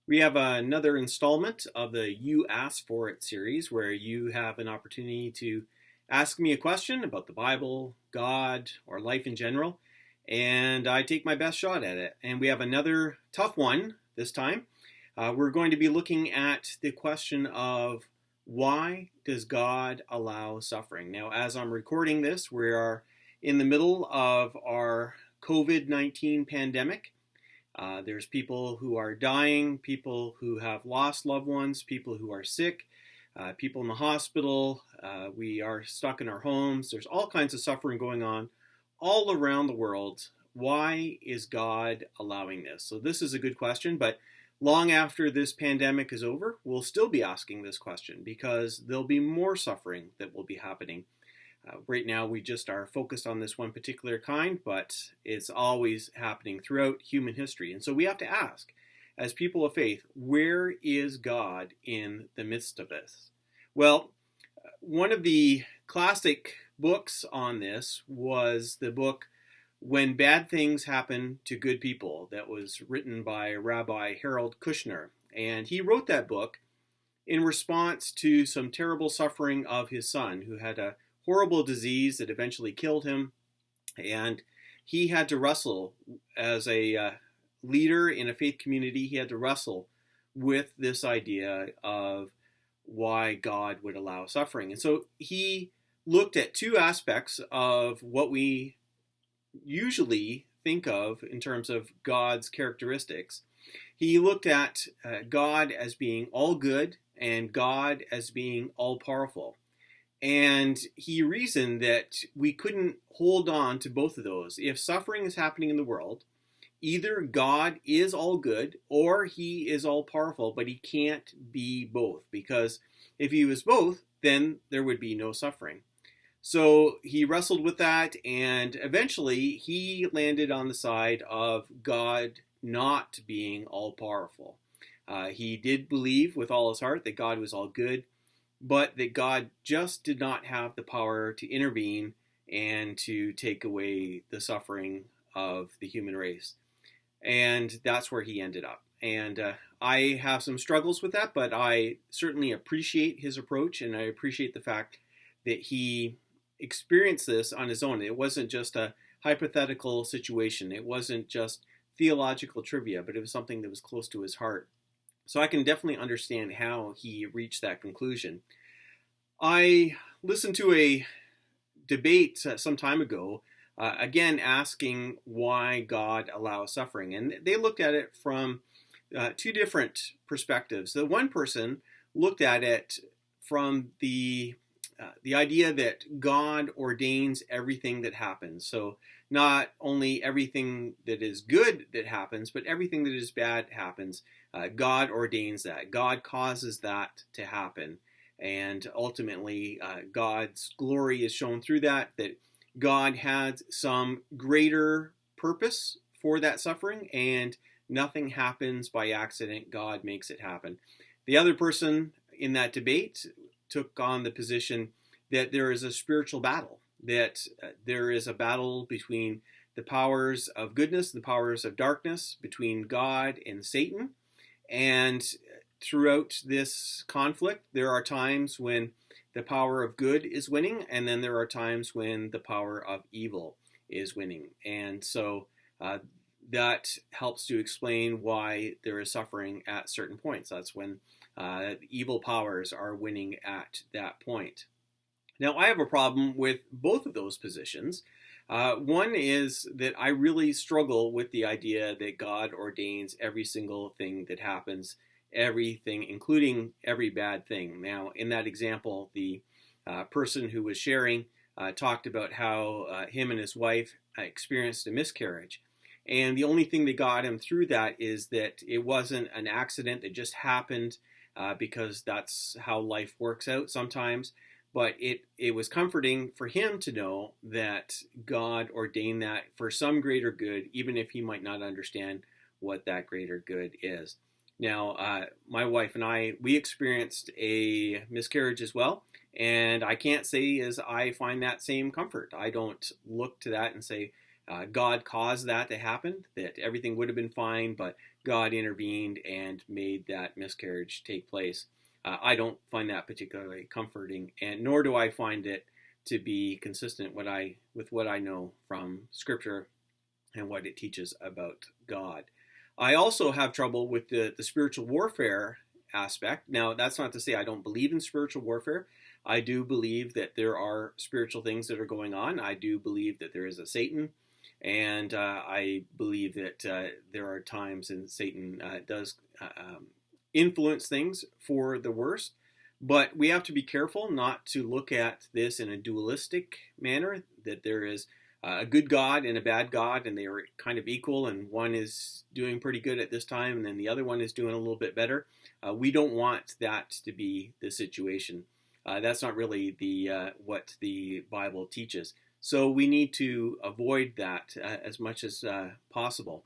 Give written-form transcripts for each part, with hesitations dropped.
We have another installment of the You Ask For It series where you have an opportunity to ask me a question about the Bible, God, or life in general, and I take my best shot at it. And we have another tough one this time. We're going to be looking at the question of why does God allow suffering? Now, as I'm recording this, we are in the middle of our COVID-19 pandemic. There's people who are dying, people who have lost loved ones, people who are sick, people in the hospital. We are stuck in our homes. There's all kinds of suffering going on all around the world. Why is God allowing this? So, this is a good question, but long after this pandemic is over, we'll still be asking this question because there'll be more suffering that will be happening. Right now, we just are focused on this one particular kind, but it's always happening throughout human history. And so we have to ask, as people of faith, where is God in the midst of this? Well, one of the classic books on this was the book When Bad Things Happen to Good People, that was written by Rabbi Harold Kushner. And he wrote that book in response to some terrible suffering of his son, who had a horrible disease that eventually killed him. And he had to wrestle as a leader in a faith community, he had to wrestle with this idea of why God would allow suffering. And so he looked at two aspects of what we usually think of in terms of God's characteristics. He looked at God as being all good and God as being all powerful. And he reasoned that we couldn't hold on to both of those. If suffering is happening in the world, either God is all good or he is all powerful, but he can't be both, because if he was both, then there would be no suffering. So he wrestled with that, and eventually he landed on the side of God not being all powerful. He did believe with all his heart that God was all good, but that God just did not have the power to intervene and to take away the suffering of the human race. And that's where he ended up. And I have some struggles with that, but I certainly appreciate his approach, and I appreciate the fact that he experienced this on his own. It wasn't just a hypothetical situation, it wasn't just theological trivia, but it was something that was close to his heart. So I can definitely understand how he reached that conclusion. I listened to a debate some time ago, again asking why God allows suffering. And they looked at it from two different perspectives. The one person looked at it from the idea that God ordains everything that happens. So not only everything that is good that happens, but everything that is bad happens. God ordains that. God causes that to happen. And ultimately, God's glory is shown through that, that God had some greater purpose for that suffering, and nothing happens by accident. God makes it happen. The other person in that debate took on the position that there is a spiritual battle, that there is a battle between the powers of goodness, the powers of darkness, between God and Satan. And throughout this conflict, there are times when the power of good is winning, and then there are times when the power of evil is winning. And so that helps to explain why there is suffering at certain points. That's when evil powers are winning at that point. Now, I have a problem with both of those positions. One is that I really struggle with the idea that God ordains every single thing that happens, everything, including every bad thing. Now, in that example, the person who was sharing talked about how him and his wife experienced a miscarriage. And the only thing that got him through that is that it wasn't an accident that just happened because that's how life works out sometimes. But it was comforting for him to know that God ordained that for some greater good, even if he might not understand what that greater good is. Now, my wife and I, we experienced a miscarriage as well. And I can't say as I find that same comfort. I don't look to that and say, God caused that to happen, that everything would have been fine, but God intervened and made that miscarriage take place. I don't find that particularly comforting, and nor do I find it to be consistent with what I know from Scripture and what it teaches about God. I also have trouble with the spiritual warfare aspect. Now, that's not to say I don't believe in spiritual warfare. I do believe that there are spiritual things that are going on. I do believe that there is a Satan, and I believe that there are times when Satan does influence things for the worst. But we have to be careful not to look at this in a dualistic manner, that there is a good God and a bad God, and they are kind of equal, and one is doing pretty good at this time, and then the other one is doing a little bit better. We don't want that to be the situation. That's not really what the Bible teaches. So we need to avoid that as much as possible.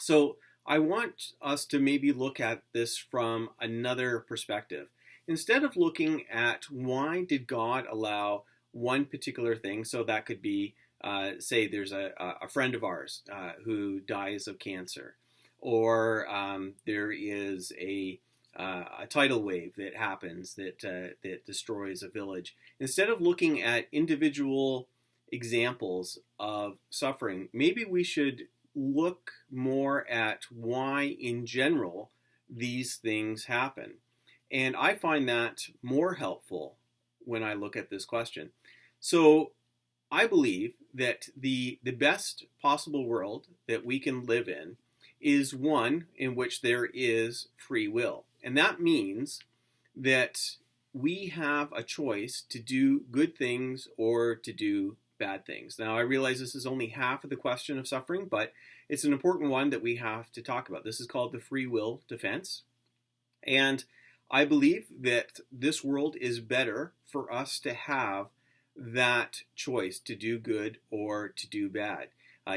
So I want us to maybe look at this from another perspective. Instead of looking at why did God allow one particular thing, so that could be, say there's a friend of ours who dies of cancer, or there is a tidal wave that happens that destroys a village. Instead of looking at individual examples of suffering, maybe we should look more at why in general these things happen. And I find that more helpful when I look at this question. So I believe that the best possible world that we can live in is one in which there is free will. And that means that we have a choice to do good things or to do bad things. Now, I realize this is only half of the question of suffering, but it's an important one that we have to talk about. This is called the free will defense. And I believe that this world is better for us to have that choice to do good or to do bad.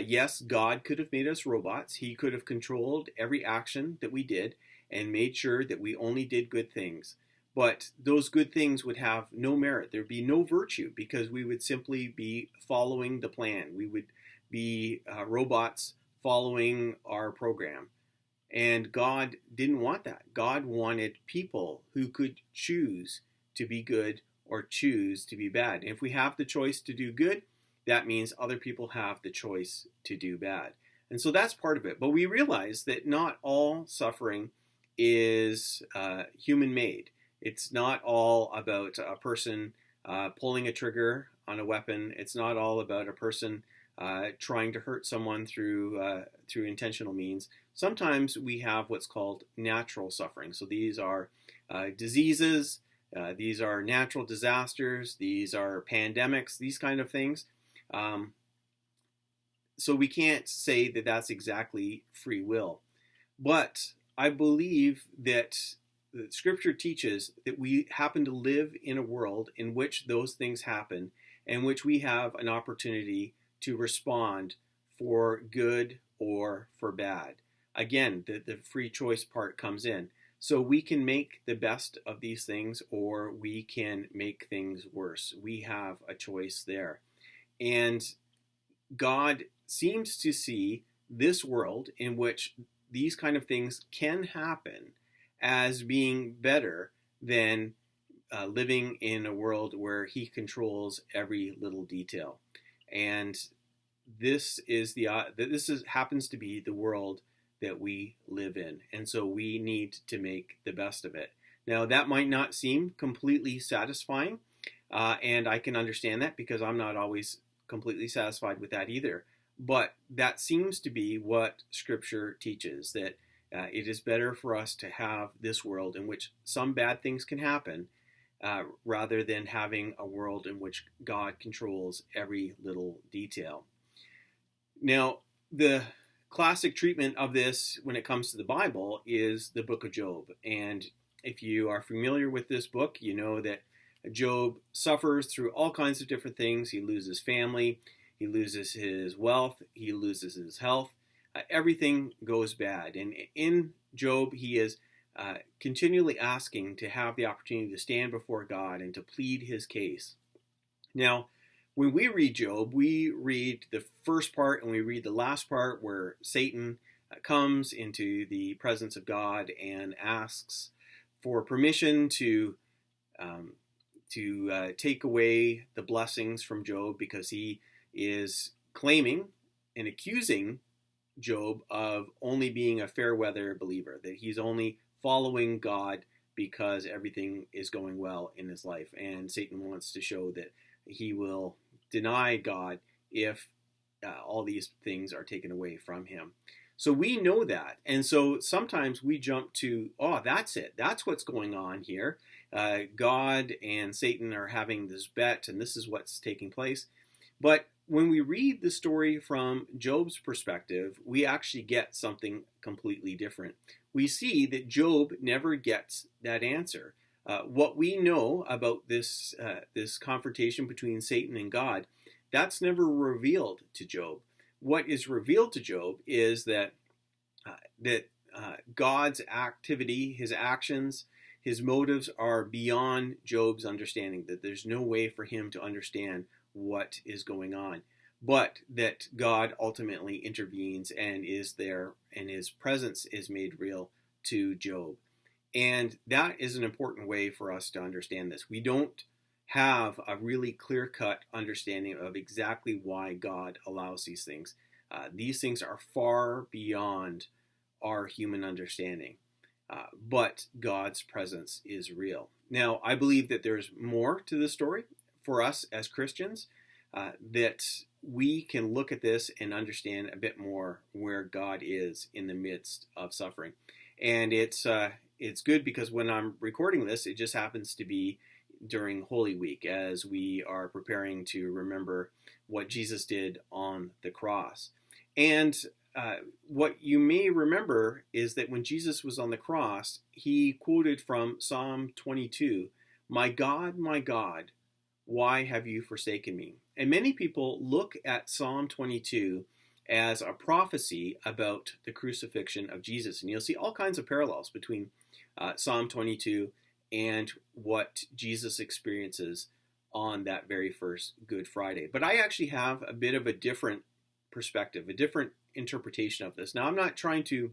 Yes, God could have made us robots. He could have controlled every action that we did and made sure that we only did good things. But those good things would have no merit. There'd be no virtue because we would simply be following the plan. We would be robots following our program. And God didn't want that. God wanted people who could choose to be good or choose to be bad. And if we have the choice to do good, that means other people have the choice to do bad. And so that's part of it. But we realize that not all suffering is human-made. It's not all about a person pulling a trigger on a weapon. It's not all about a person trying to hurt someone through intentional means. Sometimes we have what's called natural suffering. So these are diseases, these are natural disasters, these are pandemics, these kind of things. So we can't say that that's exactly free will. But I believe that the Scripture teaches that we happen to live in a world in which those things happen, and which we have an opportunity to respond for good or for bad. Again, the free choice part comes in. So we can make the best of these things, or we can make things worse. We have a choice there. And God seems to see this world in which these kind of things can happen as being better than living in a world where he controls every little detail. And this happens to be the world that we live in. And so we need to make the best of it. Now, that might not seem completely satisfying, and I can understand that because I'm not always completely satisfied with that either. But that seems to be what Scripture teaches, that it is better for us to have this world in which some bad things can happen rather than having a world in which God controls every little detail. Now, the classic treatment of this when it comes to the Bible is the book of Job. And if you are familiar with this book, you know that Job suffers through all kinds of different things. He loses family, he loses his wealth, he loses his health. Everything goes bad. And in Job, he is continually asking to have the opportunity to stand before God and to plead his case. Now, when we read Job, we read the first part and we read the last part where Satan comes into the presence of God and asks for permission um, to take away the blessings from Job, because he is claiming and accusing Job of only being a fair weather believer, that he's only following God because everything is going well in his life. And Satan wants to show that he will deny God if all these things are taken away from him. So we know that. And so sometimes we jump to, oh, that's it. That's what's going on here. God and Satan are having this bet, and this is what's taking place. But when we read the story from Job's perspective, we actually get something completely different. We see that Job never gets that answer. What we know about this confrontation between Satan and God, that's never revealed to Job. What is revealed to Job is that God's activity, his actions, his motives are beyond Job's understanding, that there's no way for him to understand what is going on, but that God ultimately intervenes and is there, and his presence is made real to Job. And that is an important way for us to understand this. We don't have a really clear-cut understanding of exactly why God allows these things. These things are far beyond our human understanding, but God's presence is real. Now, I believe that there's more to the story for us as Christians, that we can look at this and understand a bit more where God is in the midst of suffering. And it's good because when I'm recording this, it just happens to be during Holy Week, as we are preparing to remember what Jesus did on the cross. And what you may remember is that when Jesus was on the cross, he quoted from Psalm 22, my God, why have you forsaken me?" And many people look at Psalm 22 as a prophecy about the crucifixion of Jesus. And you'll see all kinds of parallels between Psalm 22 and what Jesus experiences on that very first Good Friday. But I actually have a bit of a different perspective, a different interpretation of this. Now, I'm not trying to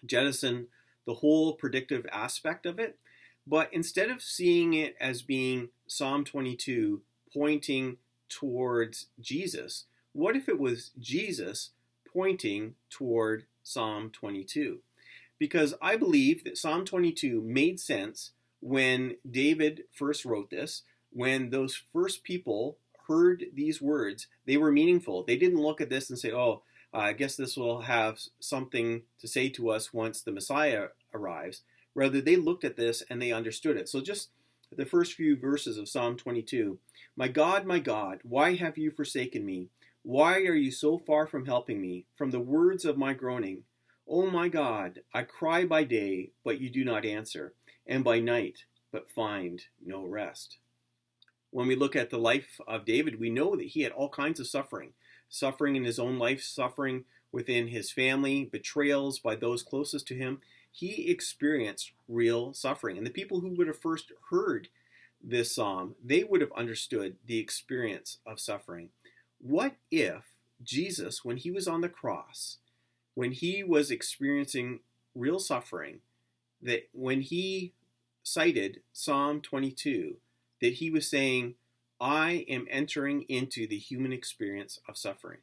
jettison the whole predictive aspect of it, but instead of seeing it as being Psalm 22 pointing towards Jesus, what if it was Jesus pointing toward Psalm 22? Because I believe that Psalm 22 made sense when David first wrote this. When those first people heard these words, they were meaningful. They didn't look at this and say, oh, I guess this will have something to say to us once the Messiah arrives. Rather, they looked at this and they understood it. So just the first few verses of Psalm 22. My God, why have you forsaken me? Why are you so far from helping me, from the words of my groaning? O my God, I cry by day, but you do not answer, and by night, but find no rest. When we look at the life of David, we know that he had all kinds of suffering. Suffering in his own life, suffering within his family, betrayals by those closest to him. He experienced real suffering. And the people who would have first heard this psalm, they would have understood the experience of suffering. What if Jesus, when he was on the cross, when he was experiencing real suffering, that when he cited Psalm 22, that he was saying, I am entering into the human experience of suffering.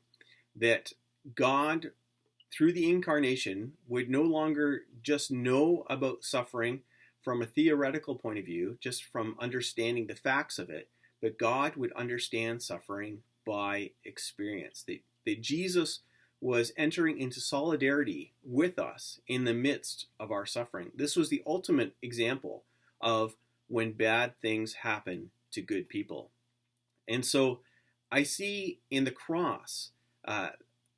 That God, through the incarnation, would no longer just know about suffering from a theoretical point of view, just from understanding the facts of it, but God would understand suffering by experience. That Jesus was entering into solidarity with us in the midst of our suffering. This was the ultimate example of when bad things happen to good people. And so I see in the cross an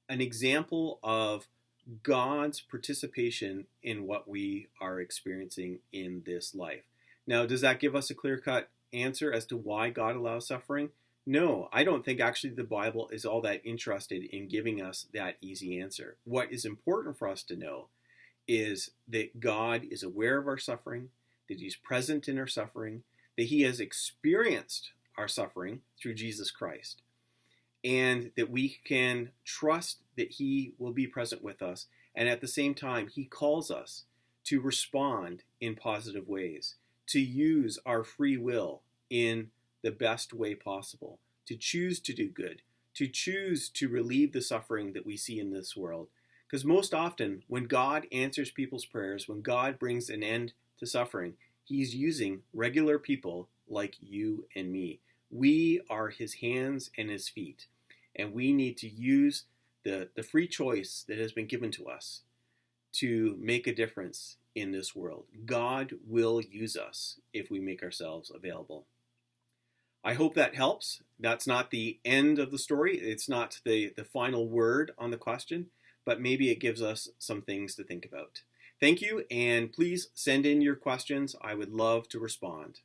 example of God's participation in what we are experiencing in this life. Now, does that give us a clear-cut answer as to why God allows suffering? No, I don't think actually the Bible is all that interested in giving us that easy answer. What is important for us to know is that God is aware of our suffering, that he's present in our suffering, that he has experienced our suffering through Jesus Christ, and that we can trust that he will be present with us And at the same time, he calls us to respond in positive ways, to use our free will in the best way possible, to choose to do good, to choose to relieve the suffering that we see in this world. Because most often, when God answers people's prayers, when God brings an end to suffering, he's using regular people like you and me. We are his hands and his feet, and we need to use the free choice that has been given to us to make a difference in this world. God will use us if we make ourselves available. I hope that helps. That's not the end of the story. It's not the final word on the question, but maybe it gives us some things to think about. Thank you, and please send in your questions. I would love to respond.